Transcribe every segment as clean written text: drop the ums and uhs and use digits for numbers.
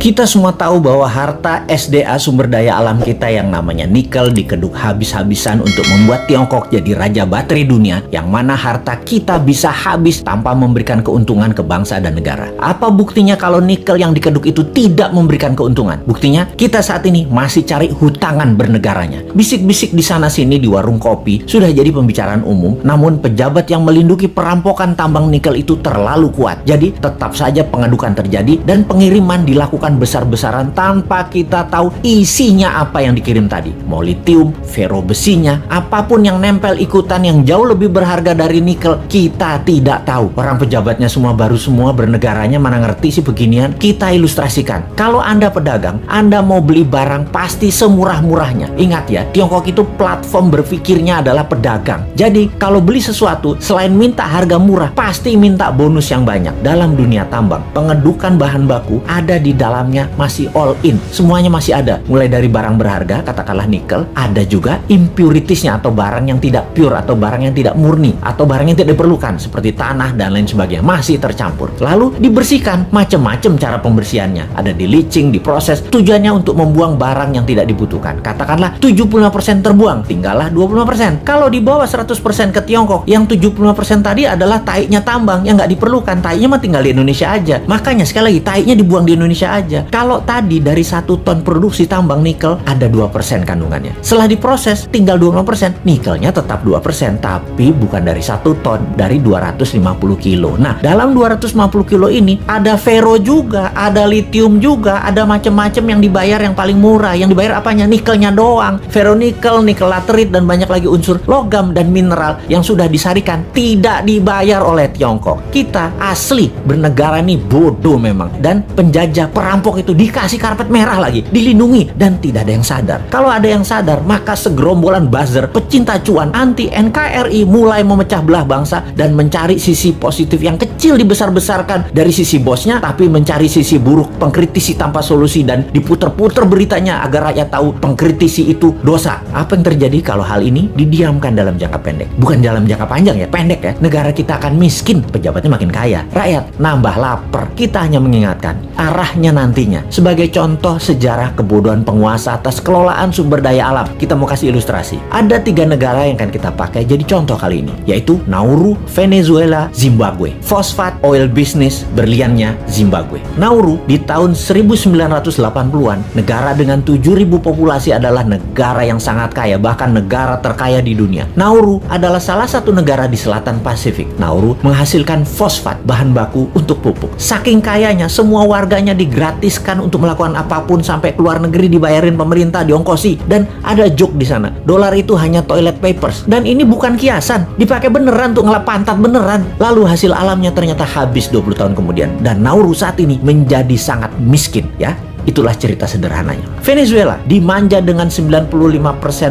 Kita semua tahu bahwa harta SDA sumber daya alam kita yang namanya nikel dikeduk habis-habisan untuk membuat Tiongkok jadi raja baterai dunia, yang mana harta kita bisa habis tanpa memberikan keuntungan ke bangsa dan negara. Apa buktinya kalau nikel yang dikeduk itu tidak memberikan keuntungan? Buktinya kita saat ini masih cari hutangan bernegaranya. Bisik-bisik di sana-sini di warung kopi sudah jadi pembicaraan umum, namun pejabat yang melindungi perampokan tambang nikel itu terlalu kuat. Jadi tetap saja pengadukan terjadi dan pengiriman dilakukan besar-besaran tanpa kita tahu isinya apa yang dikirim tadi. Mau litium, fero besinya, apapun yang nempel ikutan yang jauh lebih berharga dari nikel, kita tidak tahu. Orang pejabatnya semua baru semua, bernegaranya mana ngerti sih beginian. Kita ilustrasikan. Kalau Anda pedagang, Anda mau beli barang pasti semurah-murahnya. Ingat ya, Tiongkok itu platform berpikirnya adalah pedagang. Jadi kalau beli sesuatu, selain minta harga murah, pasti minta bonus yang banyak. Dalam dunia tambang, pengedukan bahan baku ada di dalamnya masih all in. Semuanya masih ada. Mulai dari barang berharga, katakanlah nikel, ada juga impuritiesnya atau barang yang tidak pure atau barang yang tidak murni atau barang yang tidak diperlukan seperti tanah dan lain sebagainya masih tercampur. Lalu dibersihkan, macam-macam cara pembersihannya. Ada di leaching, diproses. Tujuannya untuk membuang barang yang tidak dibutuhkan. Katakanlah 75% terbuang, tinggallah 25%. Kalau dibawa 100% ke Tiongkok, yang 75% tadi adalah taiknya tambang yang nggak diperlukan. Taiknya mah tinggal di Indonesia aja. Makanya sekali lagi, taiknya dibuang di Indonesia aja. Kalau tadi dari 1 ton produksi tambang nikel ada 2% kandungannya. Setelah diproses tinggal 25%, nikelnya tetap 2%, tapi bukan dari 1 ton, dari 250 kilo. Nah, dalam 250 kilo ini ada fero juga, ada litium juga, ada macam-macam yang dibayar yang paling murah. Yang dibayar apanya? Nikelnya doang. Feronikel, nikel laterit dan banyak lagi unsur logam dan mineral yang sudah disarikan tidak dibayar oleh Tiongkok. Kita asli bernegara nih bodoh memang, dan penjajah perampok itu dikasih karpet merah lagi, dilindungi, dan tidak ada yang sadar. Kalau ada yang sadar, maka segerombolan buzzer pecinta cuan anti NKRI mulai memecah belah bangsa dan mencari sisi positif yang kecil dibesar-besarkan dari sisi bosnya, tapi mencari sisi buruk, pengkritisi tanpa solusi, dan diputer-puter beritanya agar rakyat tahu pengkritisi itu dosa. Apa yang terjadi kalau hal ini didiamkan dalam jangka pendek? Bukan dalam jangka panjang ya, pendek ya. Negara kita akan miskin, pejabatnya makin kaya, rakyat nambah lapar. Kita hanya mengingatkan arahnya nantinya. Sebagai contoh sejarah kebodohan penguasa atas kelolaan sumber daya alam, kita mau kasih ilustrasi. Ada 3 negara yang akan kita pakai jadi contoh kali ini, yaitu Nauru, Venezuela, Zimbabwe. Fosfat oil business berliannya Zimbabwe. Nauru di tahun 1980-an, negara dengan 7.000 populasi adalah negara yang sangat kaya, bahkan negara terkaya di dunia. Nauru adalah salah satu negara di selatan Pasifik. Nauru menghasilkan fosfat, bahan baku untuk pupuk. Saking kayanya, semua warganya digratiskan untuk melakukan apapun, sampai keluar negeri dibayarin pemerintah, diongkosi. Dan ada joke di sana, dolar itu hanya toilet papers. Dan ini bukan kiasan, dipakai beneran untuk ngelap pantat beneran. Lalu hasil alamnya ternyata habis 20 tahun kemudian, dan Nauru saat ini menjadi sangat miskin ya. Itulah cerita sederhananya. Venezuela dimanja dengan 95%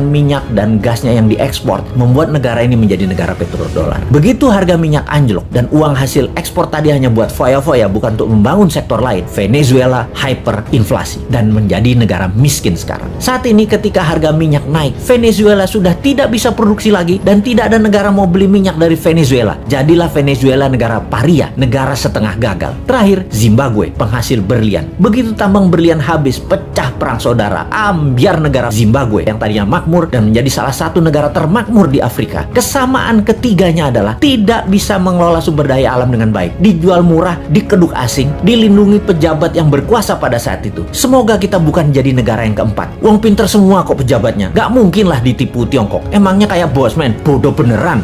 minyak dan gasnya yang diekspor, membuat negara ini menjadi negara petrodolar. Begitu harga minyak anjlok dan uang hasil ekspor tadi hanya buat foya-foya, bukan untuk membangun sektor lain, Venezuela hyperinflasi dan menjadi negara miskin sekarang. Saat ini ketika harga minyak naik, Venezuela sudah tidak bisa produksi lagi dan tidak ada negara mau beli minyak dari Venezuela. Jadilah Venezuela negara paria, negara setengah gagal. Terakhir, Zimbabwe, penghasil berlian. Begitu tambang berlian habis, pecah perang saudara, ambyar negara Zimbabwe yang tadinya makmur dan menjadi salah satu negara termakmur di Afrika. Kesamaan ketiganya adalah tidak bisa mengelola sumber daya alam dengan baik, dijual murah, dikeduk asing, dilindungi pejabat yang berkuasa pada saat itu. Semoga kita bukan jadi negara yang keempat. Uang pinter semua kok pejabatnya, gak mungkin lah ditipu Tiongkok. Emangnya kayak bos men, bodoh beneran.